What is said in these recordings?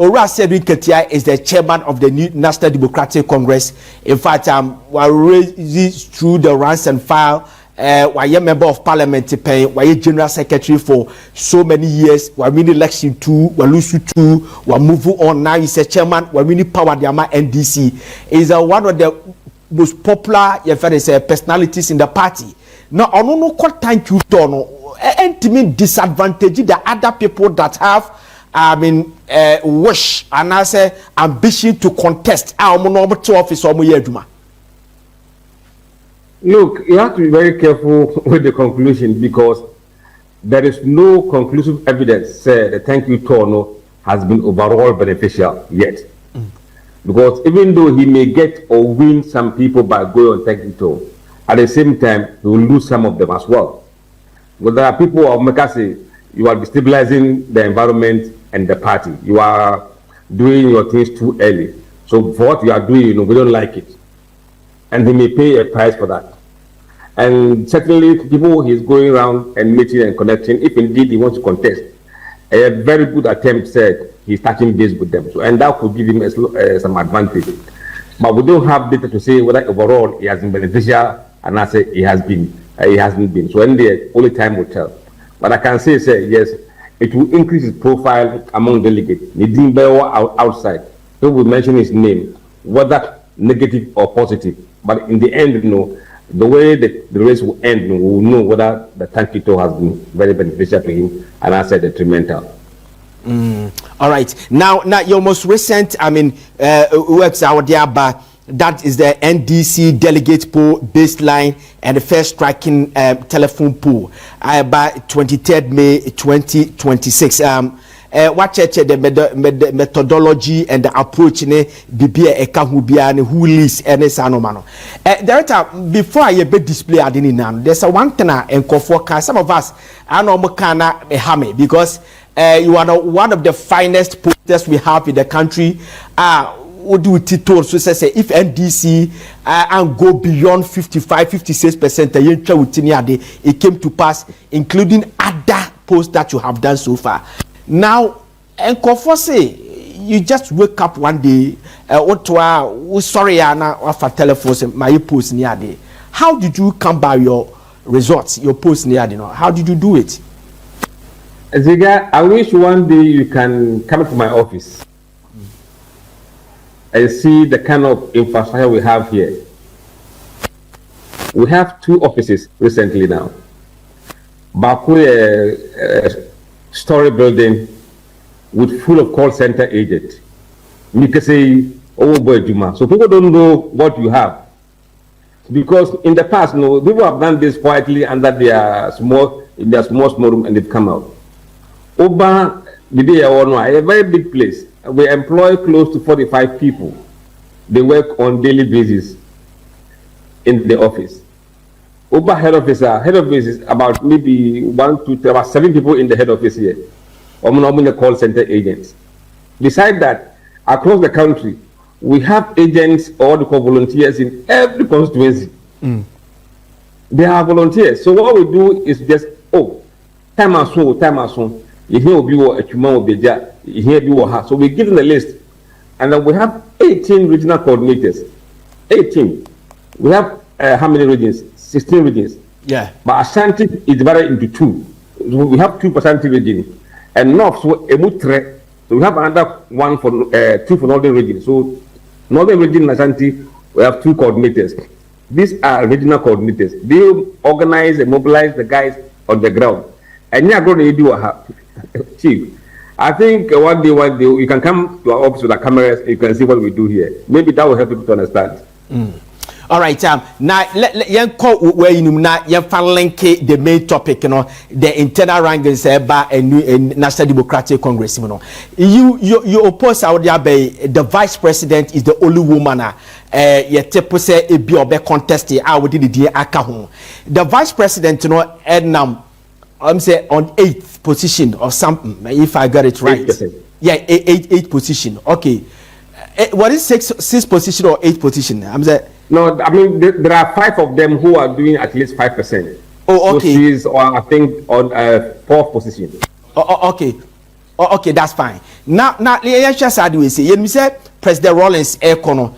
Ora Sebin Ketia is the chairman of the new National Democratic Congress. In fact, we raised through the ranks and file. Why a member of parliament pay, why a general secretary for so many years, why win election 2, why lose 2, why move on now is a chairman, why win power the NDC is one of the most popular personalities in the party. Now, I don't know what thank you to and to mean disadvantage the other people that have wish and I say ambition to contest our number 2 office or more. Look, you have to be very careful with the conclusion because there is no conclusive evidence say the thank you Tono has been overall beneficial yet. Because even though he may get or win some people by going on thank you Tono, at the same time he will lose some of them as well. But there are people of Mekasi, you are destabilizing the environment and the party. You are doing your things too early. So for what you are doing, we don't like it. And he may pay a price for that. And certainly, people he's going around and meeting and connecting, if indeed he wants to contest, a very good attempt said he's touching base with them. So, and that could give him some advantage. But we don't have data to say whether overall he has been beneficial, and I say he hasn't been. So, in the only time will tell. But I can say, yes, it will increase his profile among delegates. Nidimbewa outside, people will mention his name, whether negative or positive. But in the end, the way the race will end, we will know whether the thank you has been very beneficial to him, and I said detrimental. All right. Now your most recent, works out there, but that is the NDC delegate poll baseline and the first striking telephone poll by 23rd May 2026. What the methodology and the approach ne bibia ekahubia ne who list ene sanomano. Director, before I be display adini nan, there's a one thing and for some of us I know mekanaehame because you are one of the finest posters we have in the country. What do Tito so say if NDC and go beyond 55-56%, it came to pass, including other posts that you have done so far. Now, and say you just wake up one day, sorry, Anna, off a telephone, my post near day. How did you come by your results, your post near day? How did you do it? Ziga, I wish one day you can come to my office and see the kind of infrastructure we have here. We have 2 offices recently now. Baku, story building with full of call center agents. You can say, oh boy, Juma. So people don't know what you have. Because in the past, people have done this quietly under their small room and they've come out. Oba, a very big place. We employ close to 45 people. They work on daily basis in the office. Oba head office is about maybe 1, 2, 3, about 7 people in the head office here. The call center agents. Besides that, across the country, we have agents or the volunteers in every constituency. They are volunteers. So what we do is just, time and so. Here will be a human will be there. Here be what. So we give them the list, and then we have 18 regional coordinators. 18. We have how many regions? 16 regions. Yeah. But Ashanti is divided into 2. So we have 2 Ashanti regions, and North so Emutre. So we have another 1 for 2 for Northern region. So Northern region and Ashanti, we have 2 coordinators. These are regional coordinators. They organize and mobilize the guys on the ground. And you are going to do a chief. I think one day you can come to our office with the cameras. You can see what we do here. Maybe that will help people to understand. All right. Now let call where you know link the main topic. The internal rankings by a new National Democratic Congress. You oppose out there by the vice president is the only woman. Say a be or contest. I would did the akahon. The vice president, and I'm saying on 8th position or something, if I got it right. 8%. Yeah, 8th position. Okay. What is 6th position or 8th position? I'm saying. No, I mean there are 5 of them who are doing at least 5%. Oh, okay. So she is, I think, on 4th position. Okay. Oh, okay, that's fine. Now, let's just add we say. You say President Rawlings Ekono,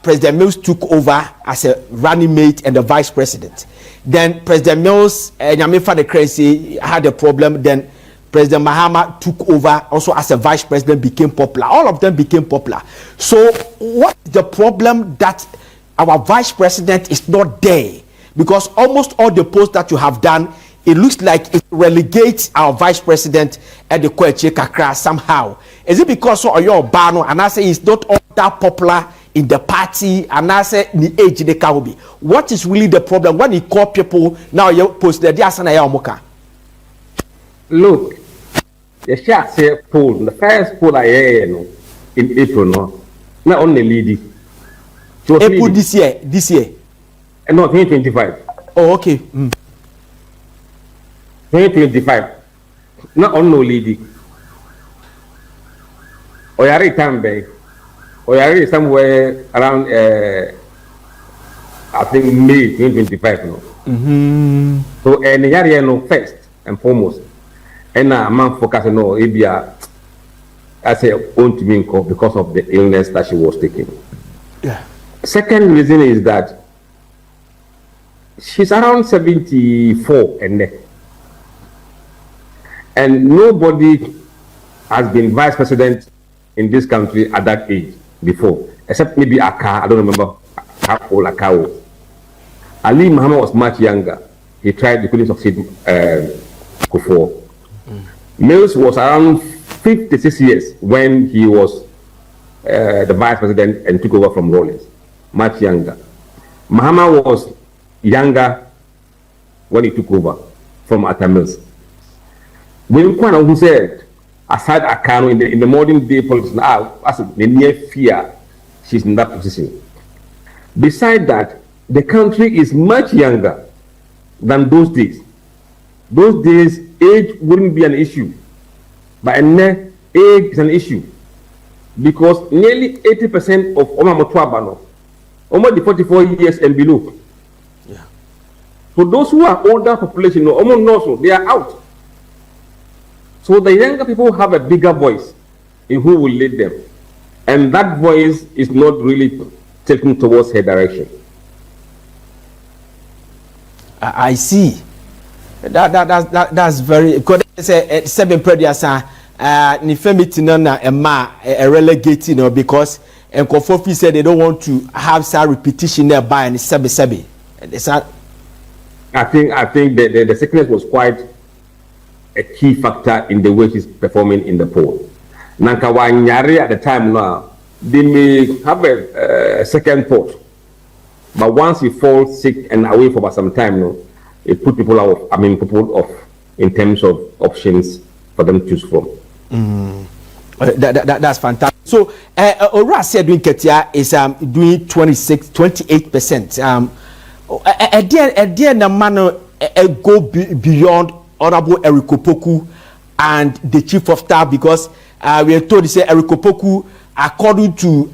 President Mills took over as a running mate and the vice president. Then President Mills, Nyamifa the Crazy had a problem. Then President Mahama took over also as a vice president, became popular. All of them became popular. So, what is the problem that our vice president is not there? Because almost all the posts that you have done, it looks like it relegates our vice president at the Kweche Kakra somehow. Is it because of your Bano and I say he's not all that popular in the party and I say the age the Kahobi? What is really the problem when you call people now you post the Diasana Yamoka? Look, the shot say poll, the first poll I in April, no, not only lady. April this year. And no, 2025. Oh, okay. 2025. Not on no lady. Oyari Tambe. Oyari somewhere around I think May 2025 no. So and yari no first and foremost. And a man focus no Abia I say own to me because of the illness that she was taking. Yeah. Second reason is that she's around 74 and nobody has been vice president in this country at that age before, except maybe Aka. I don't remember how old Aka was. Ali Muhammad was much younger. He tried, he couldn't succeed before. Mills was around 56 years when he was the vice president and took over from Rawlings, much younger. Muhammad was younger when he took over from Atta Mills. When Kwana who said, aside Akano in the modern day politics, as the near fear, she's in that position. Besides that, the country is much younger than those days. Those days, age wouldn't be an issue. But now, age is an issue. Because nearly 80% of Oma Motwabano, almost the 44 years and below. Yeah. So those who are older population, they are out. So the younger people have a bigger voice in who will lead them. And that voice is not really taken towards her direction. I see. That's very good. Seven previous relegating because and Kofofi said they don't want to have some repetition nearby and sebi. I think the sickness was quite a key factor in the way she's performing in the poll. Nankawanyari at the time now, they may have a second thought, but once he falls sick and away for some time, it put people off. People off in terms of options for them to choose from. That's fantastic. So, Ora said doing Ketia is doing 28%. Again, the man go beyond Honorable Eriko Poku and the chief of staff because we are told to say Eriko Poku, according to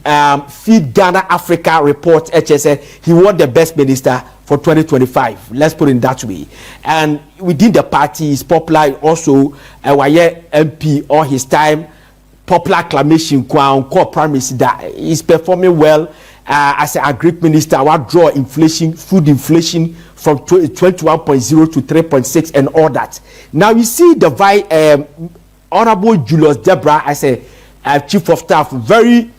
Feed Ghana Africa report, HSN, he was the best minister for 2025. Let's put it that way. And within the party, he's popular also. Waye MP all his time, popular acclamation, core prime minister that is performing well as an agri minister. What draw inflation, food inflation from 21.0 to 3.6 and all that. Now you see the Honorable Julius Debra as a chief of staff, very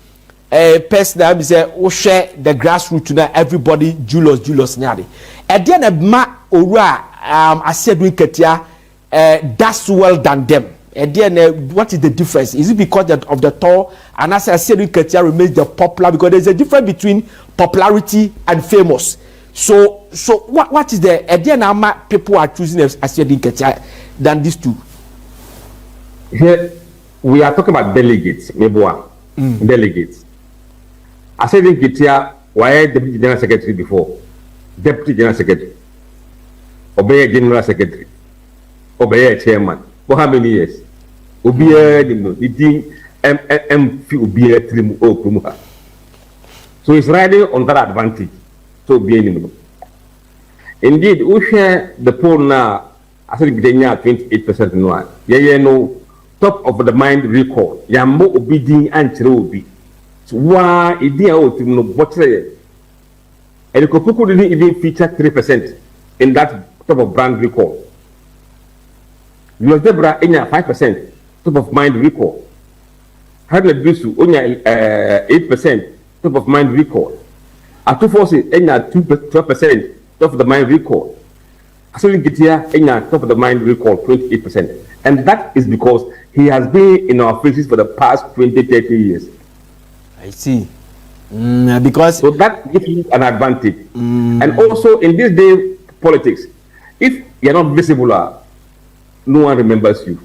personal. He say, "We share the grassroots now. Everybody, Julius Nyari." And then ma ora I said we Ketia, that's well than them. And then what is the difference? Is it because of the tall? And as I said, we Ketia remains the popular because there's a difference between popularity and famous. So what is the again? People are choosing as said in Ketia than these two. Here we are talking about delegates, delegates. I said in Ketia, why Deputy General Secretary before? Deputy General Secretary. Obey General Secretary. Obey Chairman. For how many years? Obey So he's riding on that advantage. So be indeed, we share the poll now. I think they are 28% no. top of the mind recall. Yambo obedient and cherobi. So why idea out no bottle. And the Kopuku didn't even feature 3% in that top of brand recall. US Debra in 5% top of mind recall. Hadley Bisu only 8% top of mind recall. Atufosi in 12% top of the mind recall. Actually, Gitia in top of the mind recall 28%. And that is because he has been in our faces for the past 20-30 years. I see. Because so that gives you an advantage. And also in this day politics, if you're not visible, no one remembers you.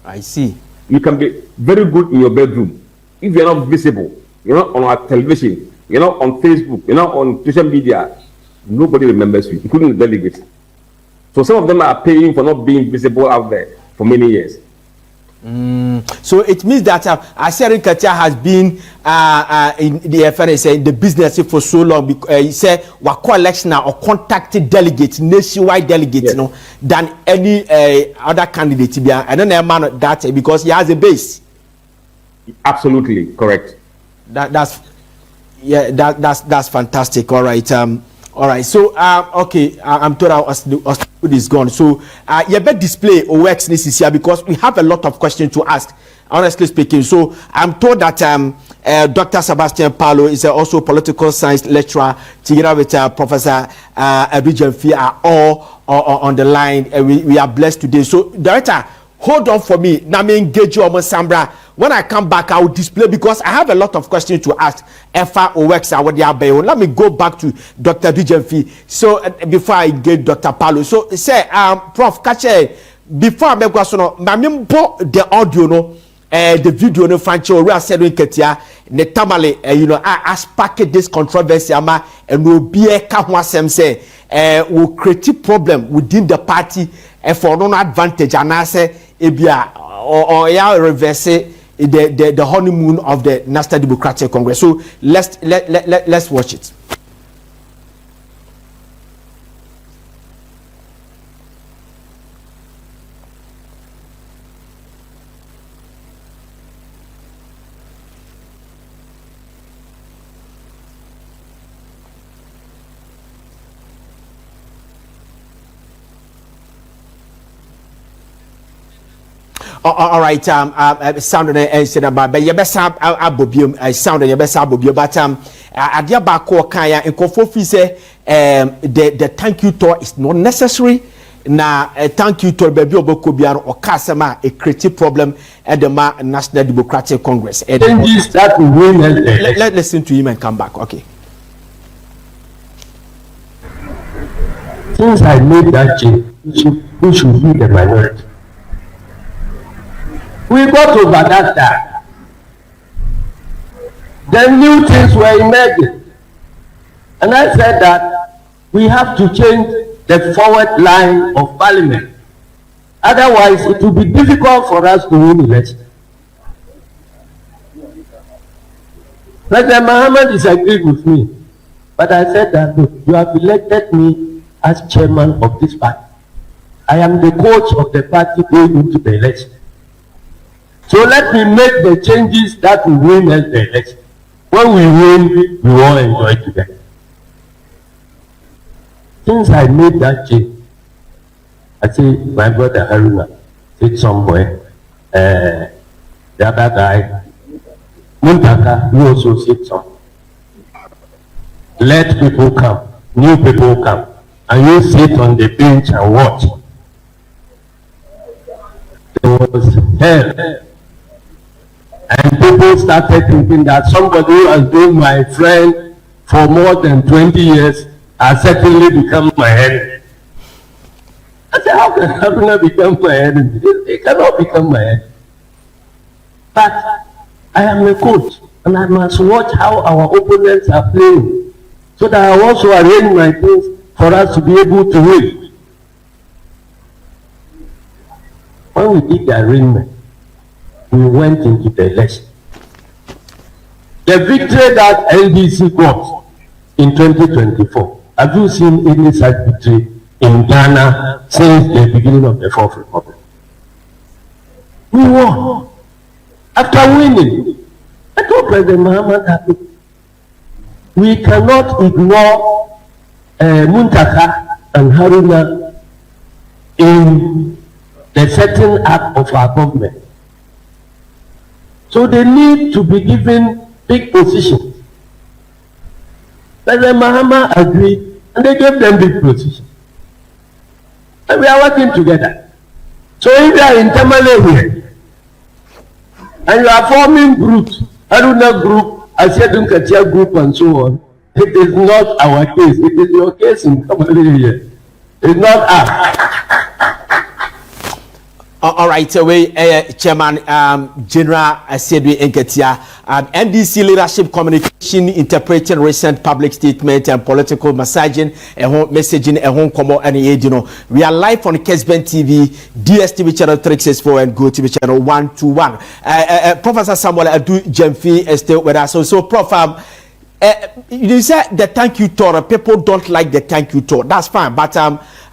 I see. You can be very good in your bedroom. If you're not visible, you're not on our television, you're not on Facebook, you're not on social media, nobody remembers you, including the delegates. So some of them are paying for not being visible out there for many years. So it means that Ashanti Media has been in the FNS in the business for so long. Because he said we collection or contacted delegates, nationwide delegates, yes, you know, than any other candidate. I don't know that because he has a base. Absolutely correct. That's fantastic. All right. All right. So okay, I'm told our food is gone. So you better display OX this year because we have a lot of questions to ask. Honestly speaking, so I'm told that Dr. Sebastian Paulo is also political science lecturer together with Professor Abidjan Fee are all on the line. We are blessed today. So Director, hold on for me. Now me engage you on Sambra. When I come back, I will display because I have a lot of questions to ask. FR OX, let me go back to Dr. Abidjan Fee. So before I get Dr. Paulo, so say Prof. Kache, before I make question, the audio no. The video no franchise we are selling ketia ne tamale you know I spark this controversy ama and will be a kahwasem say will create problem within the party for no advantage and I say ebia or ya reverse the honeymoon of the National Democratic Congress. So let's watch it. All right, sound and said about but you best abobium sound and you best abobio but adia bako kaya in kofofi say the thank you tour is not necessary na thank you tour baby oboko biaro or kasama a creative problem at the National Democratic Congress. Let's listen to him and come back. Okay. Since I made that change, who should be the minority? We got over that time. Then new things were emerging. And I said that we have to change the forward line of parliament. Otherwise, it will be difficult for us to win election. President Mohammed disagreed with me. But I said that, look, you have elected me as chairman of this party. I am the coach of the party going into the election. So let me make the changes that will win us the election. When we win, we all enjoy together. Since I made that change, I say my brother Haruna said somewhere, the other guy, Muntaka, he also said something. Let people come, new people come, and you sit on the bench and watch. There was hell. And people started thinking that somebody who has been my friend for more than 20 years has certainly become my enemy. I said, how can Haruna become my enemy? He cannot become my enemy. But I am a coach, and I must watch how our opponents are playing, so that I also arrange my things for us to be able to win. When we did the arrangement, we went into the election. The victory that NDC got in 2024, have you seen any such victory in Ghana since the beginning of the Fourth Republic? We won. After winning, I told President Muhammad that we cannot ignore Muntaka and Haruna in the setting up of our government. So they need to be given big positions. President Muhammad agreed, and they gave them big positions. And we are working together. So if you are in Tamale here, and you are forming groups, Haruna group, Asiadun Katia group, and so on, it is not our case. It is your case in Tamale here. It's not us. All right, Chairman General Asedwe Nketia, NDC leadership communication interpreting recent public statement and political messaging messaging we are live on Kesben TV, DSTV channel 364 and Go TV channel 121. Professor Samuel Adu Jemfi is still with us. So Prof, you said the thank you tour, people don't like the thank you tour. That's fine, but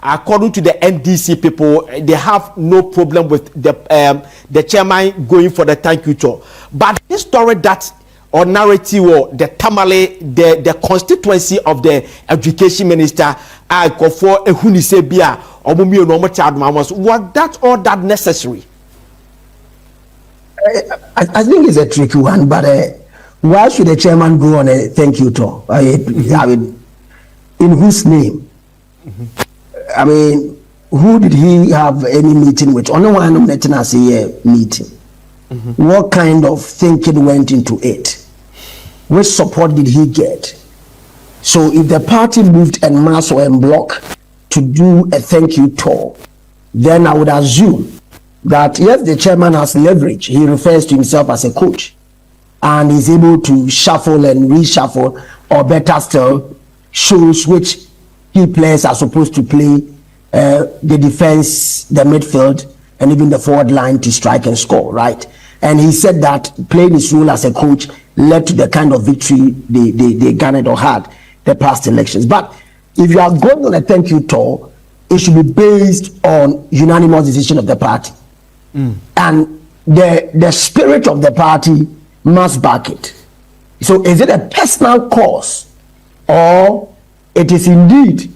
according to the NDC people, they have no problem with the chairman going for the thank you tour. But this story that or narrative or the Tamale, the constituency of the education minister, for Ehunisebia or Mumio Normal Child Mamas, was that all that necessary? I think it's a tricky one, but why should the chairman go on a thank you tour? I mean, in whose name? I mean, who did he have any meeting with? Only one meeting. What kind of thinking went into it? Which support did he get? So if the party moved en masse or en bloc to do a thank you tour, then I would assume that yes, the chairman has leverage. He refers to himself as a coach and is able to shuffle and reshuffle, or better still, shows which key players are supposed to play the defense, the midfield, and even the forward line to strike and score, right? And he said that playing his role as a coach led to the kind of victory they garnered or had the past elections. But if you are going on a thank you tour, it should be based on unanimous decision of the party. And the spirit of the party must back it. So is it a personal cause, or it is indeed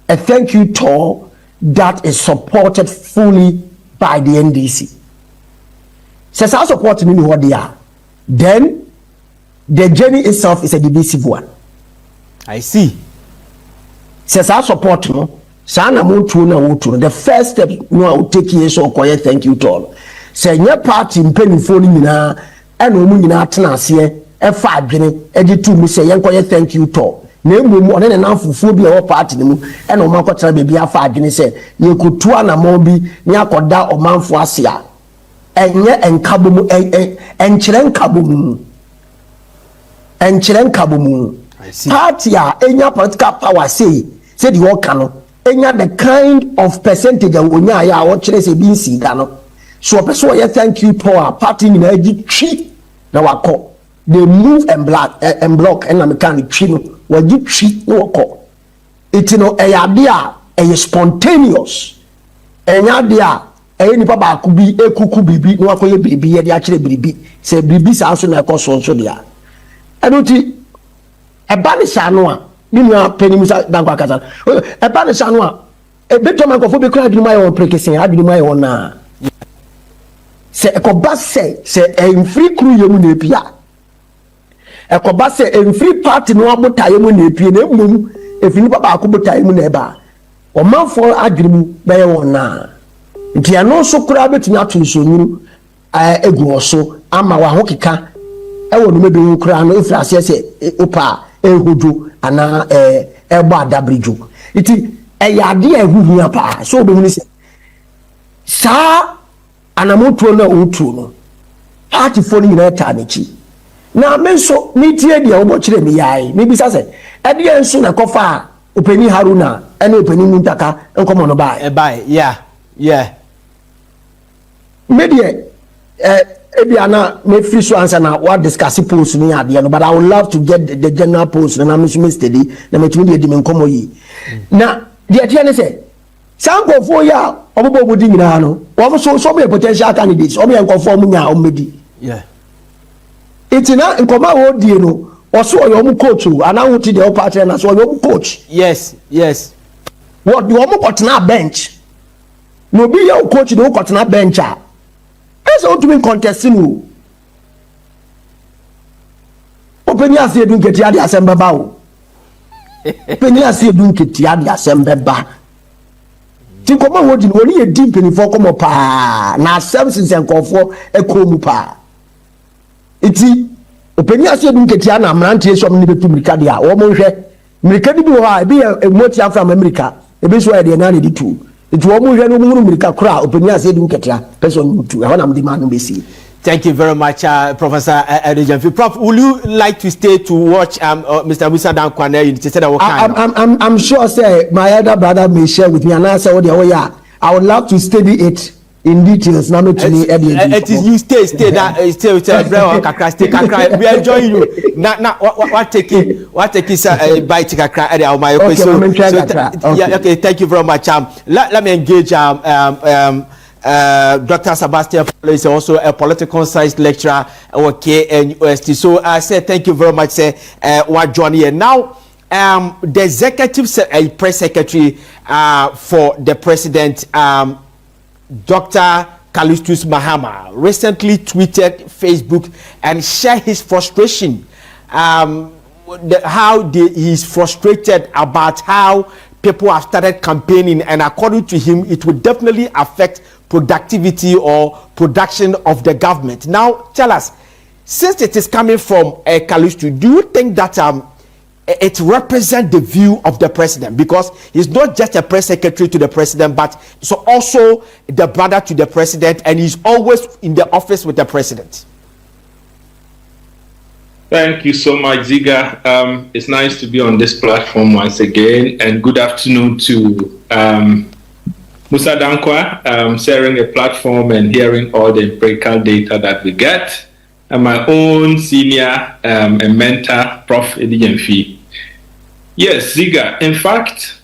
a thank you tour that is supported fully by the NDC? Says our support in what they are. Then the journey itself is a divisive one. I see. Says our support, no. The first step no take here so quiet thank you tour. Say your party penny phone na and omuna tenase e fa adwene e di tu mu say yen thank you tour. Na emu one na nanfufuo bi e wo party mu e na o man kwatara bebi afa adwene say ye kotu anamon bi ni akoda o manfo ase a enye enkabo mu enkyere nkabo mu party a enya political power say the work no enya the kind of percentage onya ya wo kire say bi nsi ga no so person ye thank you power party ni na agi twi na wako they move and block and na mechanic twi no wagi twi na wako it no eyade a spontaneous enyade a nipa ba ku bi ekuku bibi na wako ye bibi ye de a kire bibi say bibi sa so na ekoso so dia enuti eba ni sha no a nínú penimusa dankwa kasa eba ne sha no a ebeto man kofo be kura adwuma ye won prekesen adwuma ye won na se ekoba se enfree kru ye mu na epia ekoba se enfree party no abota ye mu na epia na emum efini papa akobota ye mu na eba o manfo adwuma be ye won na ntia no so kura betumi ato nsonyuru egu so ama wa hokeka e wonu me be kura no efra se opa ehudu ana eba adabrijo iti eyade ehuhia pa so be huni se sa anamoto na otu no party for ni na ta nechi na menso ni tie dia obo kire me yae me bisa se ede enso na kofa openi Haruna ene openi Muntaka enkomo no ba yeah media Ebiana may free so answer now what discuss post ni ade no, but I would love to get the general post na me steady na me tumi dey di me nkomo yi na the atiane say Sanko for ya, Obo Budinano, also so many potential candidates, Omi and Conformia Omedi. Yeah. It's not in Comao Dino, or so your coach, and I would the party and I saw your coach. Yes. What the Omo Cotton bench? No be your coach, no Cotton bench. That's all to be contesting. Open your say, don't get the assembly bow. Open your say, don't get the assembly bar. Think of what you only a deep in for come up. Now, services and call for a comupa. It's open your say, don't get Yana Manti, some need to Micadia, or Moshe. Micadi be a motia from America. A bit where they're not too. It's one more America crowd. Open your say, don't get ya person to one of the man we see. Thank you very much, Professor Edejanfi. Prof, would you like to stay to watch Mr. Musa Dankwa? I'm sure, sir, my elder brother may share with me, and I said, I would love to study it in details. Now, it is you stay with Kakra, stay Kakra. We enjoy you. Now, what take it by Kakra? Okay, thank you very much. Let me engage Dr. Sebastian is also a political science lecturer at KNUST. So I said thank you very much, sir. What Johnny here now? The executive press secretary for the president, Dr. Callistus Mahama, recently tweeted Facebook and shared his frustration. He's frustrated about how people have started campaigning, and according to him, it would definitely affect productivity or production of the government. Now, tell us, since it is coming from Callisto, do you think that it represents the view of the president? Because he's not just a press secretary to the president, but so also the brother to the president, and he's always in the office with the president. Thank you so much, Ziga. It's nice to be on this platform once again, and good afternoon to Musa Dankwa, sharing a platform and hearing all the empirical data that we get, and my own senior and mentor, Prof. Edejanfi. Yes, Ziga, in fact,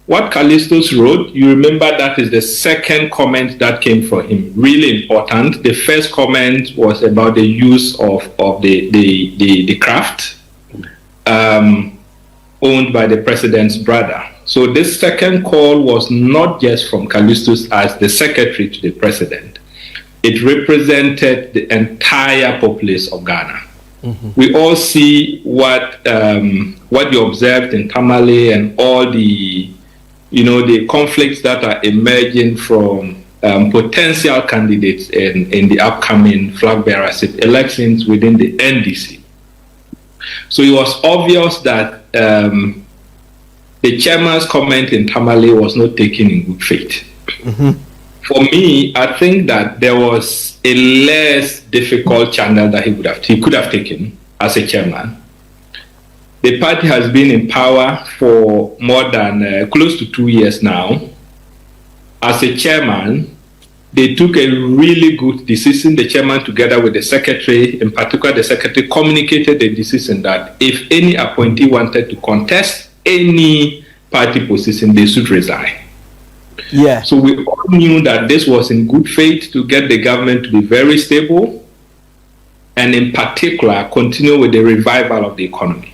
what Callistus wrote, you remember that is the second comment that came from him, really important. The first comment was about the use of the craft owned by the president's brother. So this second call was not just from Callistus as the secretary to the president. It represented the entire populace of Ghana. Mm-hmm. We all see what you observed in Tamale and all the conflicts that are emerging from potential candidates in the upcoming flag bearership elections within the NDC. So it was obvious that the chairman's comment in Tamale was not taken in good faith. Mm-hmm. For me, I think that there was a less difficult channel that he could have taken as a chairman. The party has been in power for more than close to 2 years now. As a chairman, they took a really good decision. The chairman, together with the secretary, in particular, the secretary communicated the decision that if any appointee wanted to contest any party position, they should resign. Yeah. So we all knew that this was in good faith to get the government to be very stable, and in particular, continue with the revival of the economy.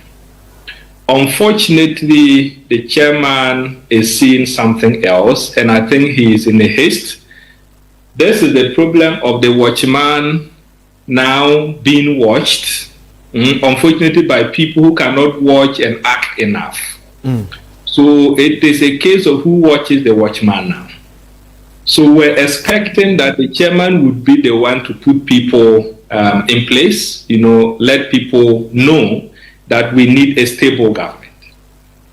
Unfortunately, the chairman is seeing something else, and I think he is in a haste. This is the problem of the watchman now being watched, unfortunately, by people who cannot watch and act enough. So it is a case of who watches the watchman now. So we're expecting that the chairman would be the one to put people in place, let people know that we need a stable government.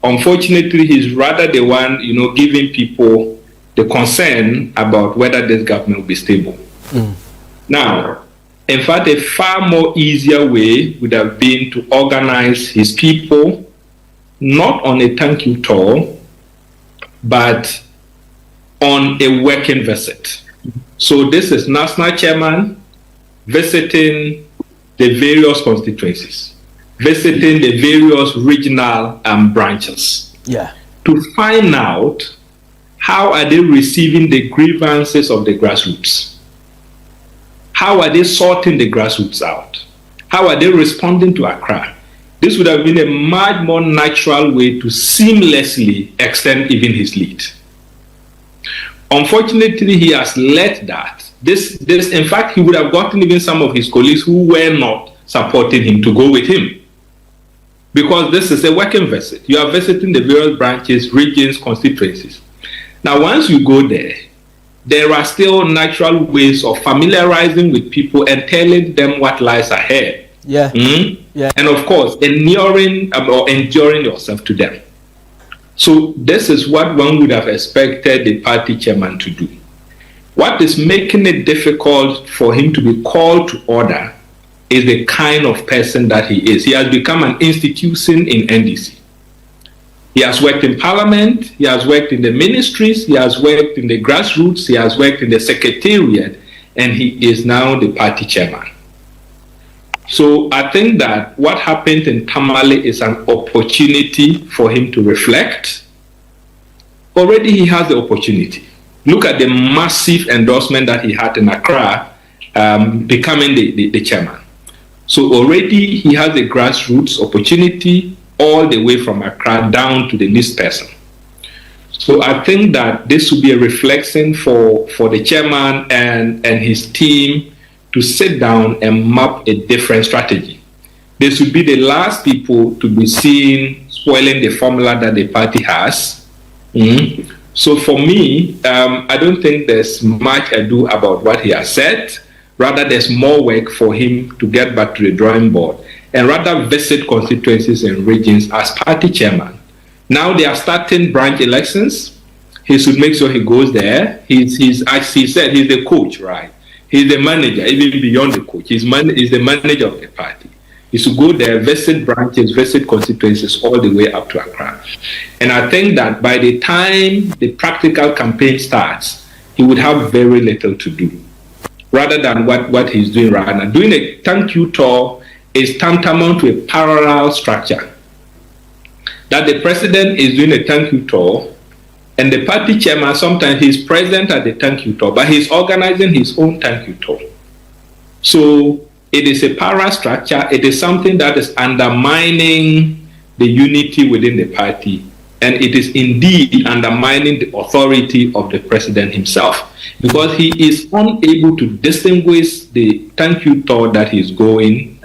Unfortunately, he's rather the one, giving people the concern about whether this government will be stable. Now, in fact, a far more easier way would have been to organize his people, not on a thank you tour, but on a working visit. So this is national chairman visiting the various constituencies, visiting the various regional branches, to find out how are they receiving the grievances of the grassroots? How are they sorting the grassroots out? How are they responding to Accra? This would have been a much more natural way to seamlessly extend even his lead. Unfortunately, he has let that. In fact, he would have gotten even some of his colleagues who were not supporting him to go with him. Because this is a working visit. You are visiting the various branches, regions, constituencies. Now, once you go there, there are still natural ways of familiarizing with people and telling them what lies ahead. Yeah. Yeah. And of course, enduring yourself to them. So this is what one would have expected the party chairman to do. What is making it difficult for him to be called to order is the kind of person that he is. He has become an institution in NDC. He has worked in parliament, he has worked in the ministries, he has worked in the grassroots, he has worked in the secretariat, and he is now the party chairman. So I think that what happened in Tamale is an opportunity for him to reflect. Already he has the opportunity. Look at the massive endorsement that he had in Accra, becoming the chairman. So already he has a grassroots opportunity all the way from Accra down to the least person. So I think that this will be a reflection for the chairman and his team to sit down and map a different strategy. They should be the last people to be seen spoiling the formula that the party has. So for me, I don't think there's much ado about what he has said. Rather, there's more work for him to get back to the drawing board and rather visit constituencies and regions as party chairman. Now they are starting branch elections. He should make sure he goes there. He's as he said, he's the coach, right? He's the manager, even beyond the coach. He's the manager of the party. He should go there, visit branches, visit constituencies all the way up to Accra. And I think that by the time the practical campaign starts, he would have very little to do, rather than what he's doing right now. Doing a thank you tour is tantamount to a parallel structure. That the president is doing a thank you tour, and the party chairman, sometimes he's present at the thank you tour, but he's organizing his own thank you tour. So it is a parallel structure. It is something that is undermining the unity within the party, and it is indeed undermining the authority of the president himself, because he is unable to distinguish the thank you tour that he's going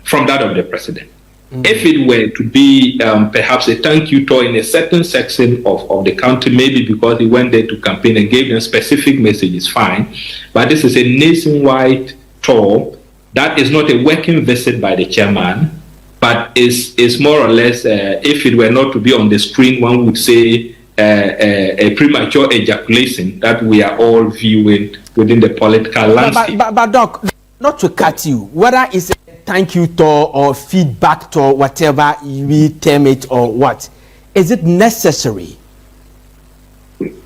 from that of the president. If it were to be perhaps a thank you tour in a certain section of the country, maybe because he went there to campaign and gave them specific messages, fine. But this is a nationwide tour that is not a working visit by the chairman, but is more or less, if it were not to be on the screen, one would say a premature ejaculation that we are all viewing within the political landscape. But Doc, not to cut you, whether it's a thank you tour or feedback tour, whatever we term it or what, is it necessary?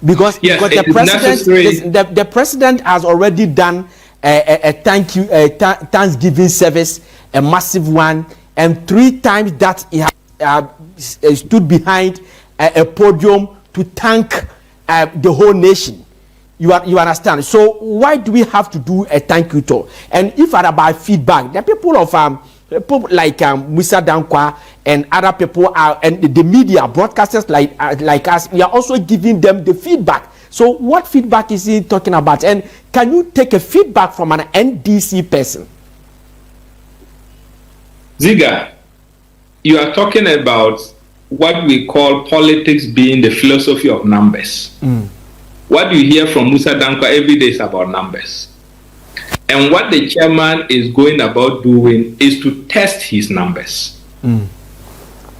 Because the president has already done a Thanksgiving service, a massive one, and 3 times that he has stood behind a podium to thank the whole nation. You understand? So why do we have to do a thank you tour? And if it's about feedback, the people of people like Musa Dankwa and other people and the media broadcasters like us, we are also giving them the feedback. So what feedback is he talking about? And can you take a feedback from an NDC person? Ziga, you are talking about what we call politics being the philosophy of numbers. What you hear from Musa Dankwa every day is about numbers. And what the chairman is going about doing is to test his numbers.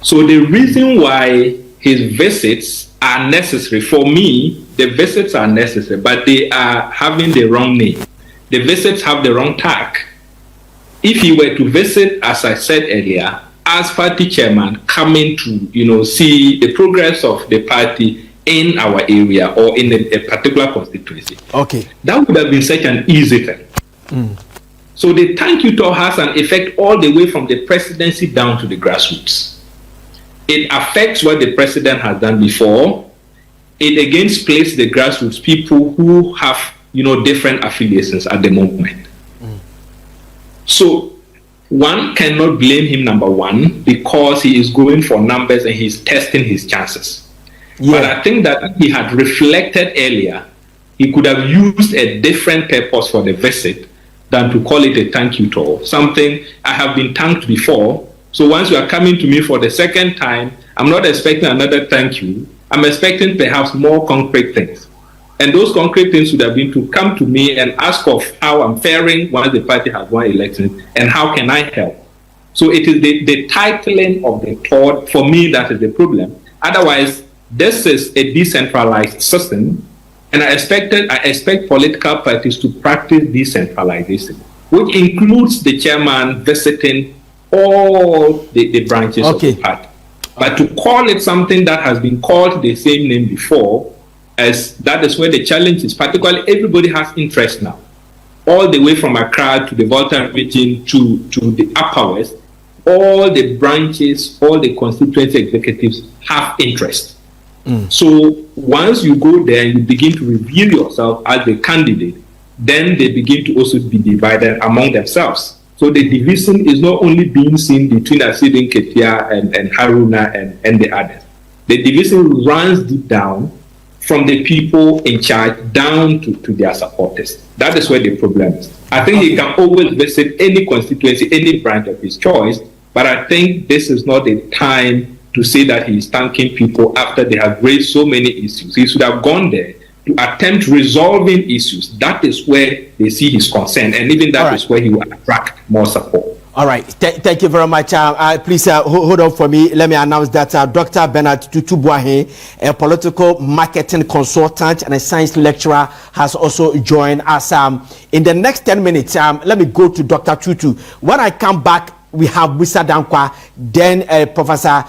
So the reason why his visits are necessary, for me, the visits are necessary, but they are having the wrong name. The visits have the wrong tag. If he were to visit, as I said earlier, as party chairman, coming to see the progress of the party in our area or in a particular constituency, okay, that would have been such an easy thing. So the thank you tour has an effect all the way from the presidency down to the grassroots. It affects what the president has done before, it again splits the grassroots people who have, different affiliations at the moment. So one cannot blame him, number one, because he is going for numbers and he's testing his chances. Yeah. But I think that if he had reflected earlier, he could have used a different purpose for the visit than to call it a thank you tour. Something I have been thanked before. So once you are coming to me for the second time, I'm not expecting another thank you. I'm expecting perhaps more concrete things. And those concrete things would have been to come to me and ask of how I'm faring once the party has won elections and how can I help. So it is the titling of the tour, for me, that is the problem. Otherwise, this is a decentralized system, and I expect political parties to practice decentralization, which includes the chairman visiting all the branches of the party. But to call it something that has been called the same name before, as that is where the challenge is. Particularly, everybody has interest now, all the way from Accra to the Volta region to the Upper West. All the branches, all the constituency executives have interest. So once you go there and you begin to reveal yourself as the candidate, then they begin to also be divided among themselves. So the division is not only being seen between Asidin Ketia and Haruna and the others. The division runs deep down from the people in charge down to their supporters. That is where the problem is. I think he can always visit any constituency, any branch of his choice, but I think this is not the time to say that he is thanking people after they have raised so many issues. He should have gone there to attempt resolving issues. That is where they see his concern, and even that is where he will attract more support. All right, thank you very much. Please hold on for me. Let me announce that Dr. Bernard Tutubuahe, a political marketing consultant and a science lecturer, has also joined us. In the next 10 minutes, let me go to Dr. Tutu. When I come back, we have Wisa Dankwa, then Professor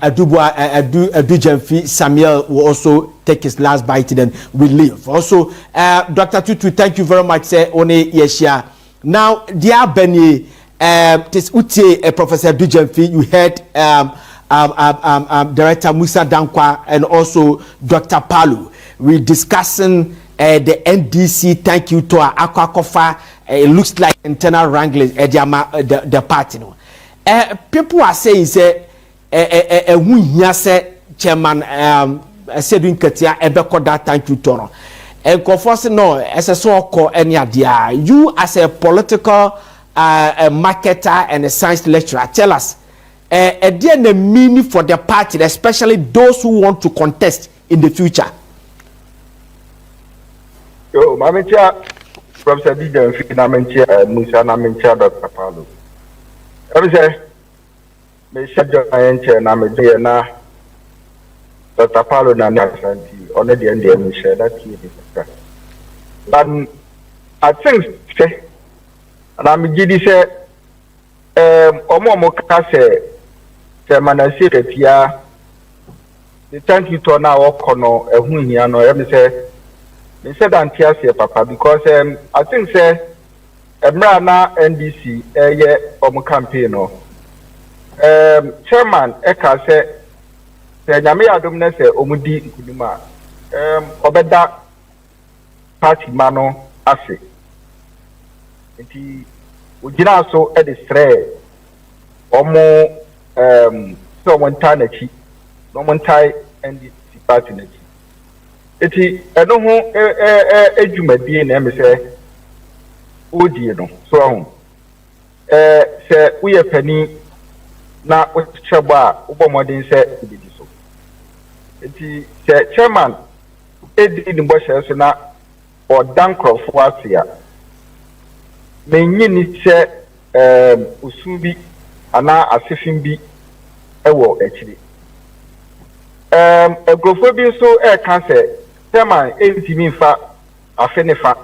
Adujemfi Samuel will also take his last bite, then we leave. Also, Dr. Tutu, thank you very much, One Yeshia. Now, dear Benny, this Professor Adujemfi, you heard Director Musa Dankwa and also Dr. Palu. We're discussing the NDC thank you to Akwa Kofa. It looks like internal wrangling at the party. No, people are saying chairman said in Katia Ebeko that thank you to and conforce no as a so called any idea. You as a political marketer and a science lecturer, tell us the meaning for the party, especially those who want to contest in the future. Yo, Mamicha, Professor Dijan, Finamentia, Musa Namentia, Dr. Paulo. I say, me shadja ayenche na me dey na Dr. Paulo na Ashanti on the NDC me share that here. But I think say na me gidi say omo ka say chairman Ketia the thank you to na okono ehun hia no me say me said antia say papa because I think say emra na NDC ye omo campaign no chairman eka say nyame adom na say omudi nkuduma obeda party mano ase nti ojina so e de stre omo so monta na chi no monta NDC party na chi eti eno ho edwumadie na me say odi no so ho say uye pani na ocheba ubomodin say ibidi so eti say chairman edi ni bo share so na odan krofo asia menyi ni say usubi ana asefin bi ewo ekiri agrofo bi so kan say chairman entimi fa afenefa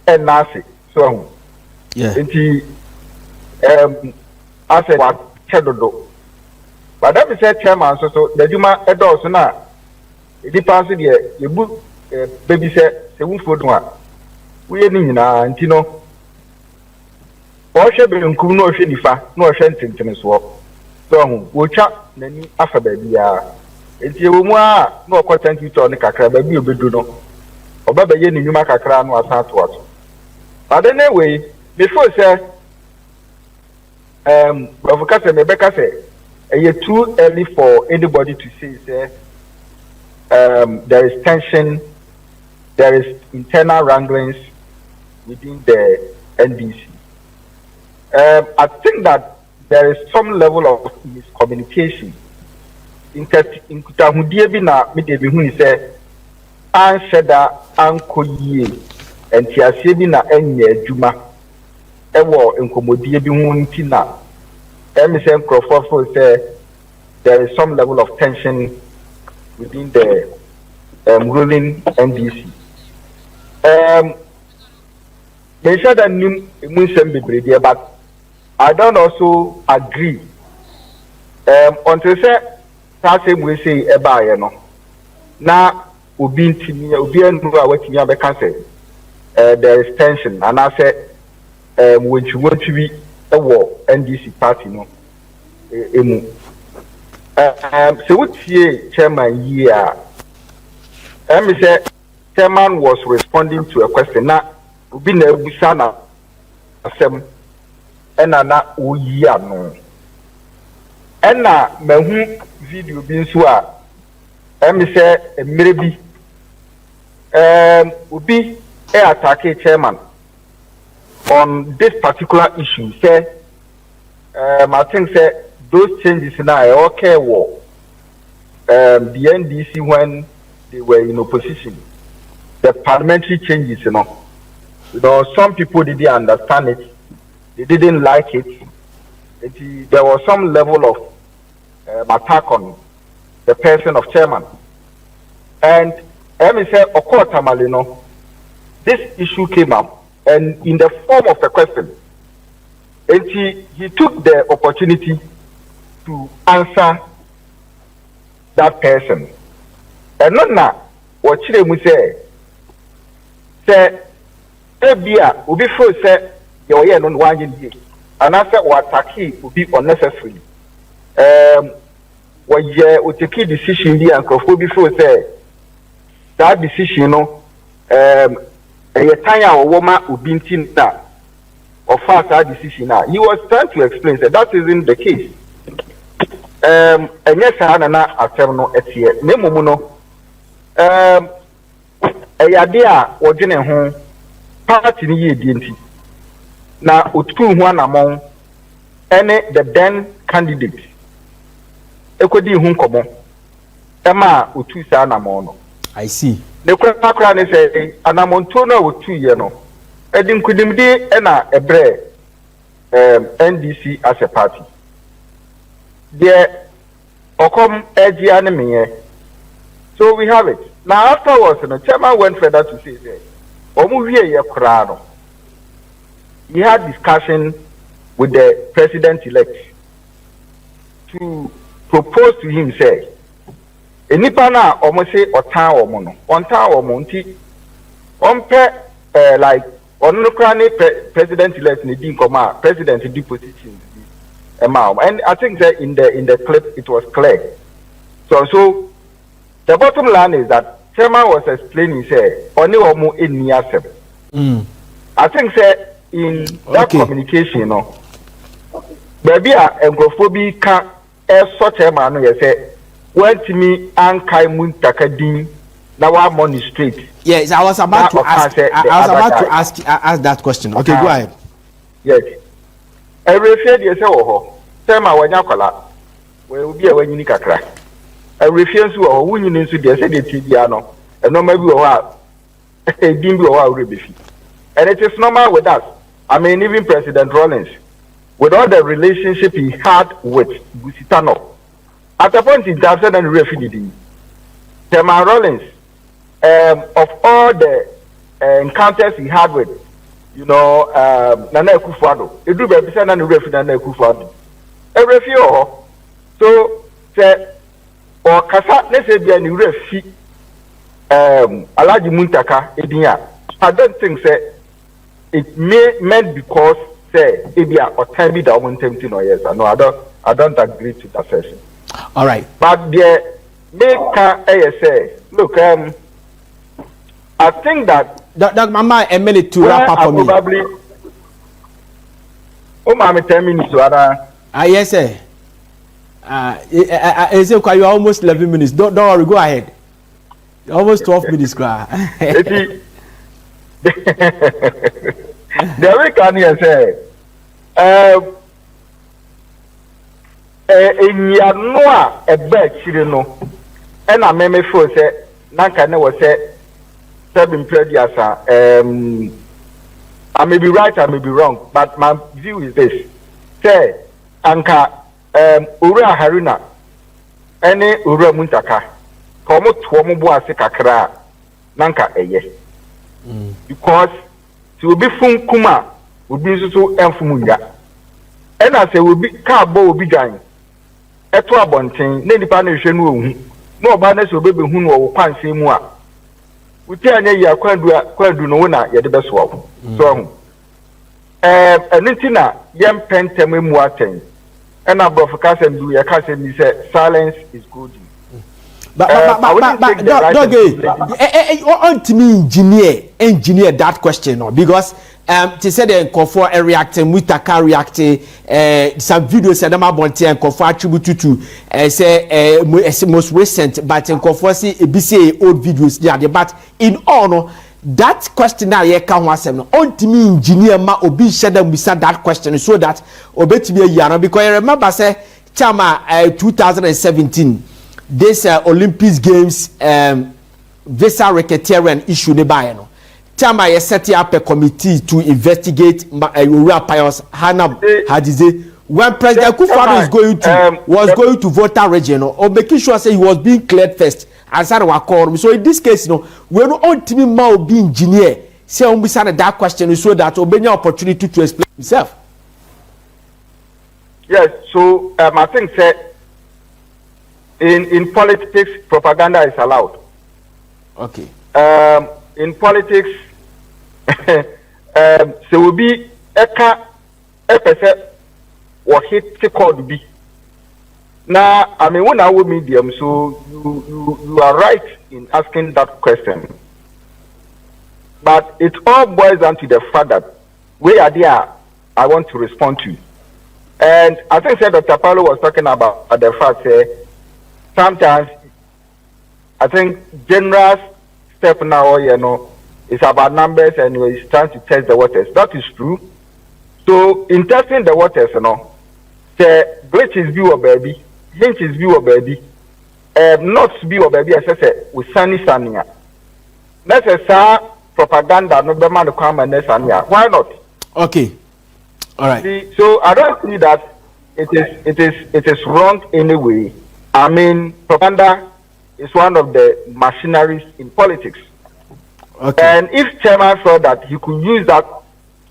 enase so ho enti I said, what Chedodo. But that is a chairman, so the Juma Edo, so now it depends on the book, baby said, the wood food one. We are in Antino. Or shall be in Kuno Shinifa, no offense in tennis walk. So, we'll chat, then after baby, Enti ewo mu a na okọ thank you to ne kakra ba bi obedu no. Oba ba ye ni nyuma kakra no asa to ato. But anyway, before say Professor Rebecca say it's too early for anybody to say there is tension, there is internal wranglings within the NDC. I think that there is some level of miscommunication. In Kutahudie bi na me de bi hu say an sheda an koyie entiasie bi na enya adwuma ewo nkomodie bi hu ntina MSM Crawford say there is some level of tension within the ruling NDC. They said that but I don't also agree. Until say same we say eba no na obi ntimi obi anu a watimi abeka say there is tension and I say when you want to be NDC party no emu so what here chairman here me say chairman was responding to a question na obi na ebusa na asem ena na oyi ano ena mahu video bi nso a me say emere bi obi attack chairman on this particular issue, say, I think say those changes now are okay. The NDC when they were in opposition, the parliamentary changes, some people didn't understand it, they didn't like it. There was some level of attack on the person of chairman, and me say, this issue came up. And in the form of a question, and he took the opportunity to answer that person. And not now, what Chile say, Ebia, Ubi first say, your year non one year, and answer what Taki would be unnecessary. What year would take a decision here and Kofu before say that decision, a tanya or woman who been seen that or fast our decision now. He was trying to explain that isn't the case. And yes, I have no etie. Nemuno. A idea or dinner home party ni DNT. Now, utu one among any the then candidate. Ekodi hun komo. Emma utu sa na mono. I see. The question is say anamontono wo 2 year no edim kudimdi na ebre NDC as a party there okom egia ne meye so we have it now. Afterwards the chairman went further to say omu wie ye kra no he had discussion with the president elect to propose to him say enipa na omose otan omo no ontan omo nti ompe like onukra president elect ne din koma president di position and I think that in the clip it was clear. So the bottom line is that chairman was explaining say oni omo eni asem. I think say in that communication baby a engrofobi ka such a man no say went to me and Kai Muntakadin now I'm on the street. Yes, I was about to ask. Ask that question. Okay, go ahead. Yes. Every fear you say, oh, tell my when you call up. Well, be a when you crack. I refuse to or when you need to say the Tidiano, and no maybe a while. A dimby or rebifi. And it is normal with us. I mean, even President Rollins, with all the relationship he had with Busitano. At a point in time, and refugee, Chairman Rollins, of all the encounters he had with, Nana Kufuado, it do represent and refugee Nana Kufuado. A refugee, so, or Kasa, let's say, be a new refugee, Alaji Muntaka, Ediya. I don't think, say, it meant because, say, Ebia or Timmy that won't tempt no, yes, no, I don't agree to that session. All right. But there, look, I think that Dr. Mama, a minute to wrap up for me. Probably, Mama, 10 minutes. Yes, sir. You are almost 11 minutes. Don't worry, go ahead. Almost 12 minutes, cry. The way can you say? In Yanua, a bed, no, and I may for say, Nanka never said, 7 previous. I may be right, I may be wrong, but my view is this: say, Anka, Ura Haruna, any Ura Muntaka, Komo Tuomoboa Sekakra, Nanka yes. Because to be fun kuma would be so enfumunya. And I say, will be carbo will be dying. Eto abonten na nipa na hwe no ohu na oba na so bebe hu no wo kwanse mu a uti anya ya kwadu no na ye de beso wo so hu enitina yem pentem mu aten and abrof ka sem du ye ka sem ni say silence is good. But engineer that question, no? Because to say the Nkofo reacting, Mutaka reacting, some videos and them about Nkofo attribute to say most recent, but Nkofo see BCA old videos there. But in all, no, that question now ye can was no. Ultimate engineer ma obi shada bisa that question so that obeti be yano because I remember say chama 2017. This Olympics Games visa racketeering issue ne by no. Tama ye set up a committee to investigate Uriah Pius Hanab Hadize when President Kufuor was going to voter region or making sure say he was being cleared first and started work. So in this case, no, we're not ultimately mau be engineer. Say we send that question so that obey opportunity to explain himself. Yes, so I think say in politics, propaganda is allowed. Okay. In politics, so will be a person or hit the code be. Now, I mean, when I would medium, so you are right in asking that question. But it all boils down to the fact that where are there I want to respond to. And I think Dr. Paulo was talking about the fact that sometimes I think general step now, you know, it's about numbers and he's trying to test the waters. That is true. So in testing the waters, you know, the glitch is view of baby, hinch is view of baby, not view of baby, as I said, with sunny sunny. That's a propaganda, no the man come and why not? Okay. All right. See, so I don't see that it is wrong anyway. I mean, propaganda is one of the machineries in politics. Okay. And if chairman thought that he could use that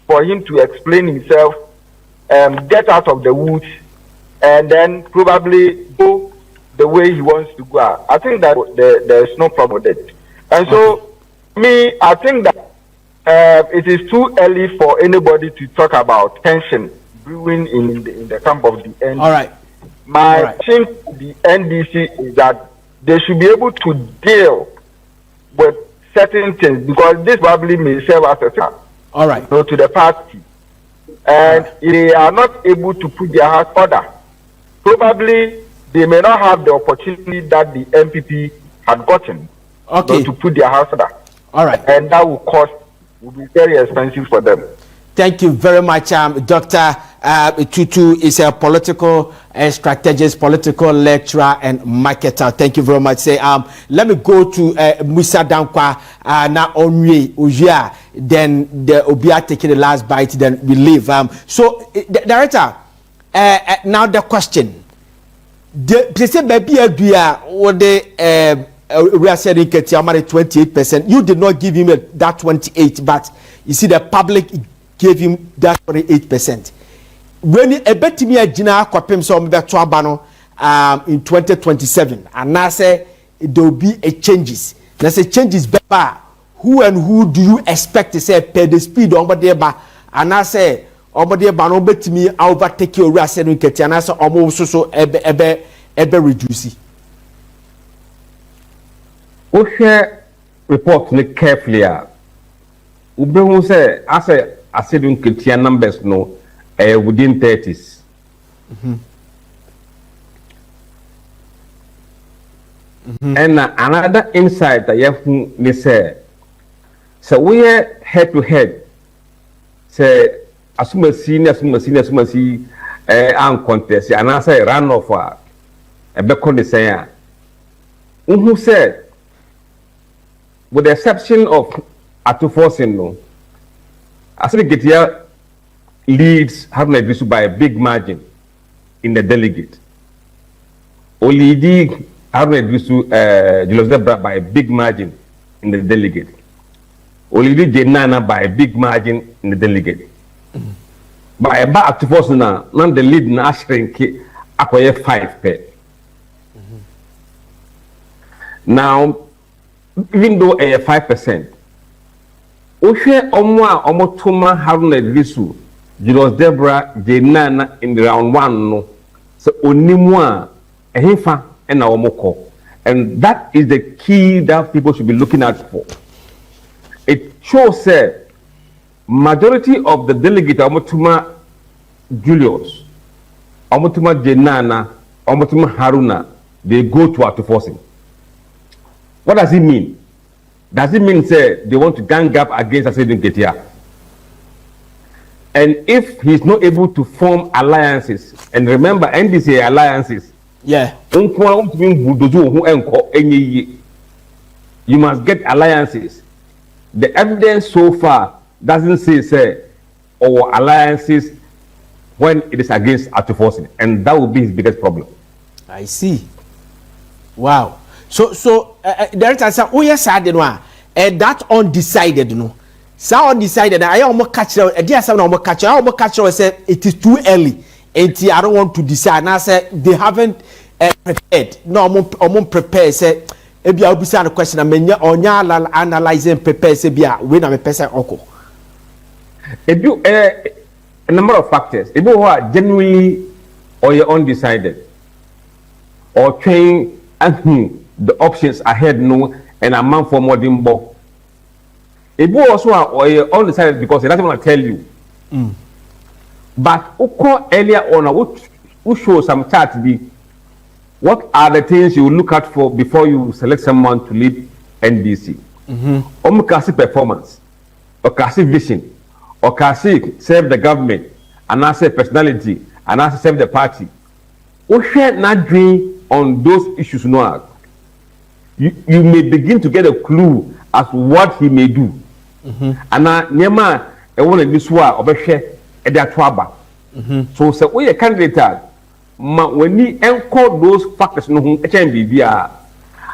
for him to explain himself, get out of the woods, and then probably go the way he wants to go, I think that there is no problem with it. And so, I think that it is too early for anybody to talk about tension brewing in the camp of the NDC. All right. My think the NDC is that they should be able to deal with certain things because this probably may serve as a threat. All right. So to the party, and they are not able to put their house order. Probably they may not have the opportunity that the MPP had gotten. Okay. To put their house order. All right. And that will be very expensive for them. Thank you very much, Dr. Tutu is a political strategist, political lecturer, and marketer. Thank you very much. Say, let me go to Musa Dankwa na Onwe Ujia. Then the Obia taking the last bite. Then we leave. So, Director, now the question: we are saying 28%. You did not give him that 28, but you see the public gave him that 28%. When a bet me a jina kwapem so mbeto abano in 2027, and now say there will be a changes. There's a changes better. Who and who do you expect to say per the speed over there ba? And I say over there ba no bet me overtake your race and get and I say almost so ebe reduce. share report carefully. Ubehu say as I said in Ketia numbers no within 30s. And another insight that you have say, so we are head to head. Say assume senior and contest and I say run off a becon the say who said with the exception of Atuforcing no, I said get here leads having a by a big margin in the delegate. Olidi having a by a big margin in the delegate. Olidi Jenana by a big margin in the delegate. By a back to force now, none the lead na shrink acquire 5 pay. Now, even though a 5%, Oshe Omwa Omotuma having a risu, Julius Debra Jenana in the round 1 no, so Onimwa a Hifa and Omoko. And that is the key that people should be looking at for. It shows that majority of the delegate Omotuma Julius, Omotuma Jenana, Omotuma Haruna, they go to Atuforcing. What does it mean? Does it mean say they want to gang up against Asedun Ketia? And if he's not able to form alliances, and remember NDC alliances, yeah, you must get alliances. The evidence so far doesn't say or alliances when it is against Atuforcing, and that will be his biggest problem. I see. Wow. So there is a yes I did one that undecided no. So undecided I almost catch dear some almost catch say it is too early and I don't want to decide. And I said they haven't prepared. No I'm prepared say ebi a obisa the question amenya onya analyzing prepare say bia we na me person oko. A number of factors. If you are genuinely or you're undecided or trying the options ahead no and a man for more than more. If you also are or you're undecided because he doesn't want to tell you. But earlier on, who show some chart be what are the things you look out for before you select someone to lead NDC? Omukasi performance, Okasi vision, Okasi serve the government, and I say personality, and I serve the party. We share not dream on those issues now. You may begin to get a clue as to what he may do. And Nema, I want to this war of a share at that twaba. So, we a candidate. When you encode those factors,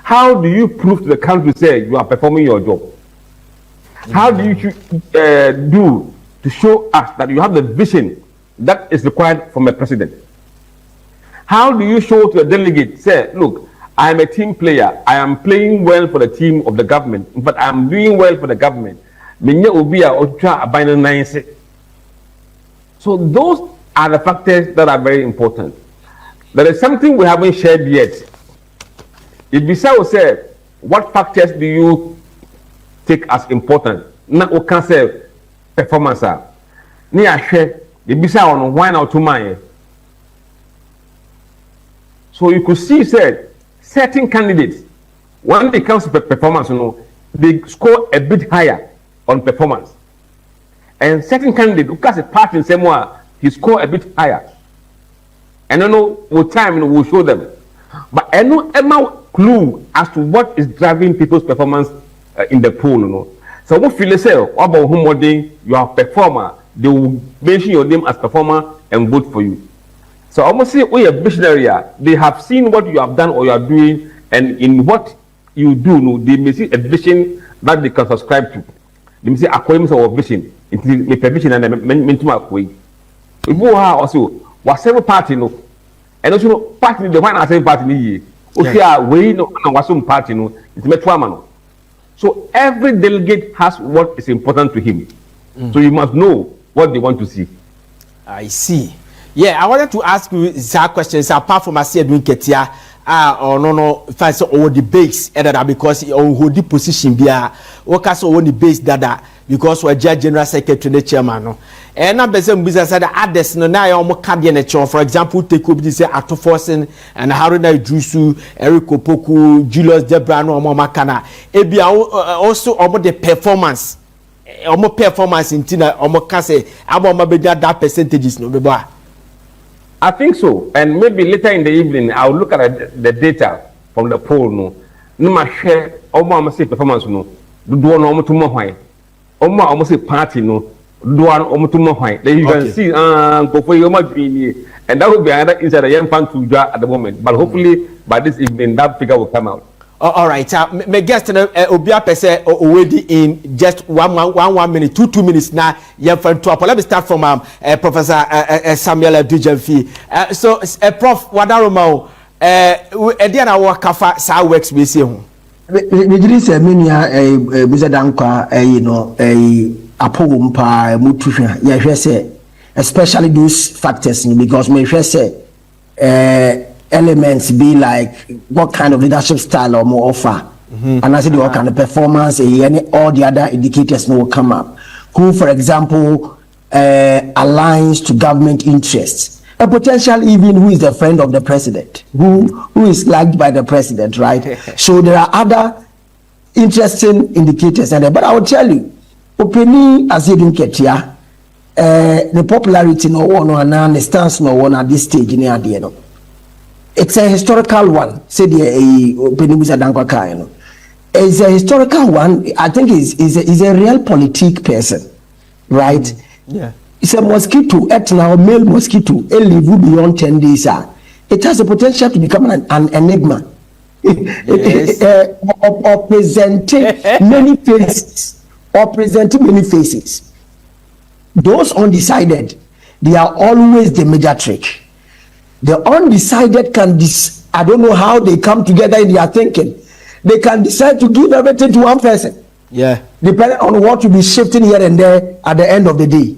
how do you prove to the country say you are performing your job? How do you do to show us that you have the vision that is required from a president? How do you show to a delegate, say, look, I am a team player. I am playing well for the team of the government, but I am doing well for the government. So those are the factors that are very important. There is something we haven't shared yet. If Bissau said, what factors do you take as important? Now we can say performance. Ni share the Bissau on 1 or 2 months. So you could see said certain candidates when it comes to performance, they score a bit higher on performance. And certain candidates who cast a part in same way, he score a bit higher. And I know with time we'll show them. But I know Emma clue as to what is driving people's performance in the pool. So what feel say about whom you are performer, they will mention your name as performer and vote for you. So I must say we are visionary. They have seen what you have done or you are doing, and in what you do, they may see a vision that they can subscribe to. They may say acquaintance or vision. It is a vision and meant to make way. We go also whatever party and also party the one same party we no was some party it's metro. So every delegate has what is important to him. So you must know what they want to see. I see. Yeah, I wanted to ask you that questions apart from Asedun Ketia. or no fancy over the base that because on hold the position be workers on the base that because we're general secretary the chairman no and na person business said others no na ya omo card na cho for example take up this Ato Forsen and Haruna Idrisu Eric Opoku Julius Debra no omo makana e bia also omo the performance in Tina omo ka say abo omo be that percentages no be ba. I think so, and maybe later in the evening I'll look at the data from the poll. No ma share omo say performance no do no omo to mo hwan omo say party no do omo to mo hwan. Then you can see go for your and that will be another inside the young fan to at the moment. But hopefully by this evening that figure will come out. All right. My guest Obia Pese already in just one minute, 2 minutes now. Let me start from Professor Samuel Dujemfi. So, Prof, Wadarumao, Ediana Wakafa sa works we see home. We say minia Buzadankwa apogumpa mutusha. Yeah, say especially those factors because me say elements be like what kind of leadership style or more offer, and I said what kind of performance and all the other indicators will come up. Who, for example, aligns to government interests, a potential even who is the friend of the president, who is liked by the president, right? So there are other interesting indicators, but I will tell you, opening as you didn't get here, the popularity no one and the stance no one at this stage in the idea. It's a historical one. Say the it's a historical one. I think is a real politic person, right? Yeah. It's a mosquito. Now male mosquito. It live beyond 10 days. It has the potential to become an enigma. Yes. Or presenting many faces. Those undecided, they are always the major trick. The undecided can I don't know how they come together in their thinking. They can decide to give everything to one person. Yeah. Depending on what will be shifting here and there at the end of the day.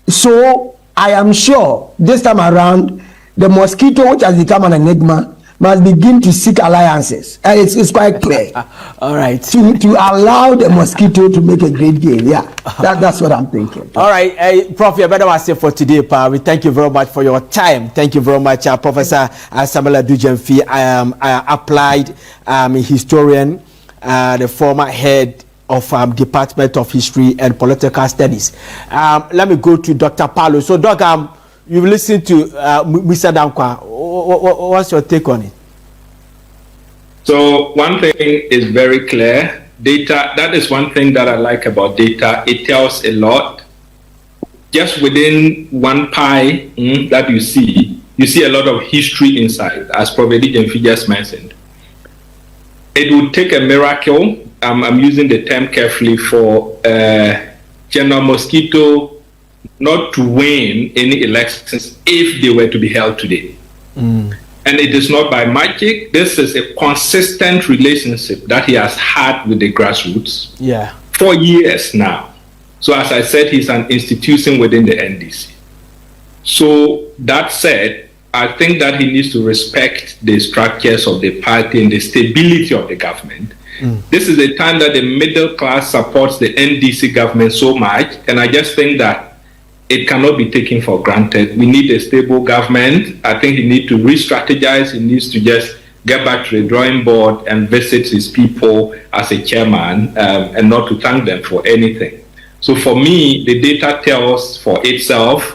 So I am sure this time around, the mosquito, which has become an enigma, must begin to seek alliances. And it's quite clear. All right. To allow the mosquito to make a great game. Yeah. That's what I'm thinking. All right. Prof, you better say for today, Pa. We thank you very much for your time. Thank you very much, Professor Samuel Dujemfi. I am applied historian, the former head of Department of History and Political Studies. Let me go to Dr. Paulo. So, Doc, you've listened to Mr. Dankwa. What's your take on it? So one thing is very clear. Data, that is one thing that I like about data. It tells a lot. Just within one pie that you see a lot of history inside, as Professor Dujemfi just mentioned. It would take a miracle, I'm using the term carefully, for General Mosquito not to win any elections if they were to be held today. And it is not by magic. This is a consistent relationship that he has had with the grassroots for years now. So as I said, he's an institution within the NDC. So that said, I think that he needs to respect the structures of the party and the stability of the government. This is a time that the middle class supports the NDC government so much, and I just think that it cannot be taken for granted. We need a stable government. I think he needs to re-strategize. He needs to just get back to the drawing board and visit his people as a chairman and not to thank them for anything. So for me, the data tells for itself.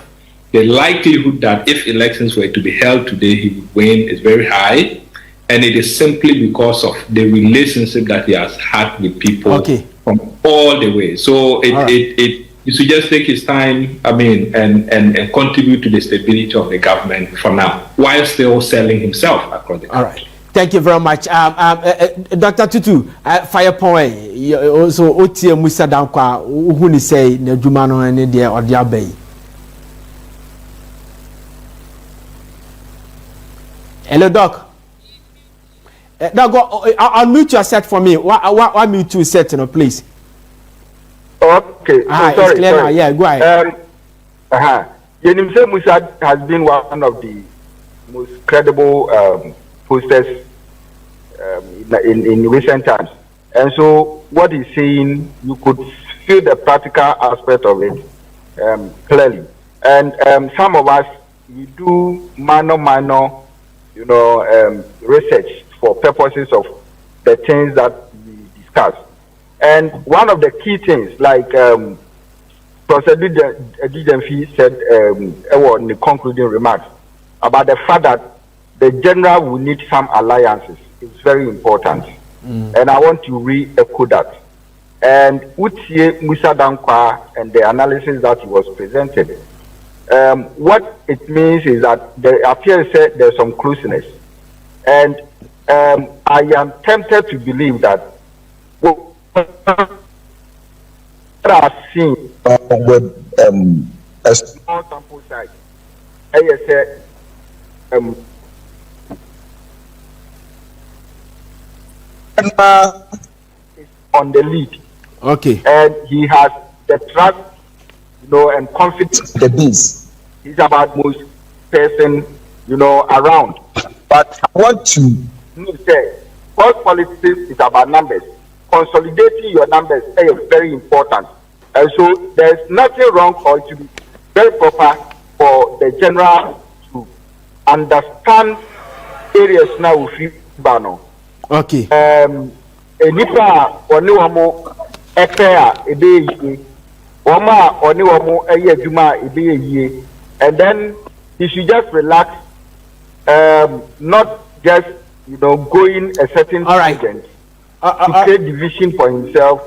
The likelihood that if elections were to be held today, he would win is very high. And it is simply because of the relationship that he has had with people from all the way. So you should just take his time, and contribute to the stability of the government for now, while still selling himself across the country. All right. Thank you very much. Dr. Tutu, fire point. Also, Otie Musa Dankwa, who ni say, Nejumano and India or Diabay. Hello, Doc. Doc, I'll mute your set for me. Why mute you set, please? Okay. It's clear now. Yeah, go ahead. Yenimse Musa has been one of the most credible posters in recent times. And so what he's saying, you could feel the practical aspect of it clearly. And some of us, we do minor, research for purposes of the things that we discuss. And one of the key things, like Professor Dijemfi said in the concluding remarks, about the fact that the general will need some alliances. It's very important. And I want to re-echo that. And Utie Musa Dankwa and the analysis that he was presented, what it means is that there appears that there's some closeness. And I am tempted to believe that what I've seen with a small sample size, is on the lead. Okay. And he has the trust, and confidence. The beast. He's about most person, around. But I want to say, because politics is about numbers. Consolidating your numbers is very important. And so there's nothing wrong, or it should be very proper for the general to understand areas now with Bano. Okay. Nipa oniwamo ekea ebe Oma oniwamo eye juma ebe and then he should just relax, not just going a certain tangent to create division for himself,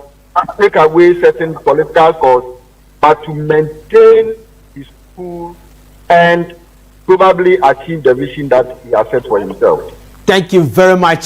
take away certain political cause, but to maintain his cool and probably achieve the vision that he has set for himself. Thank you very much.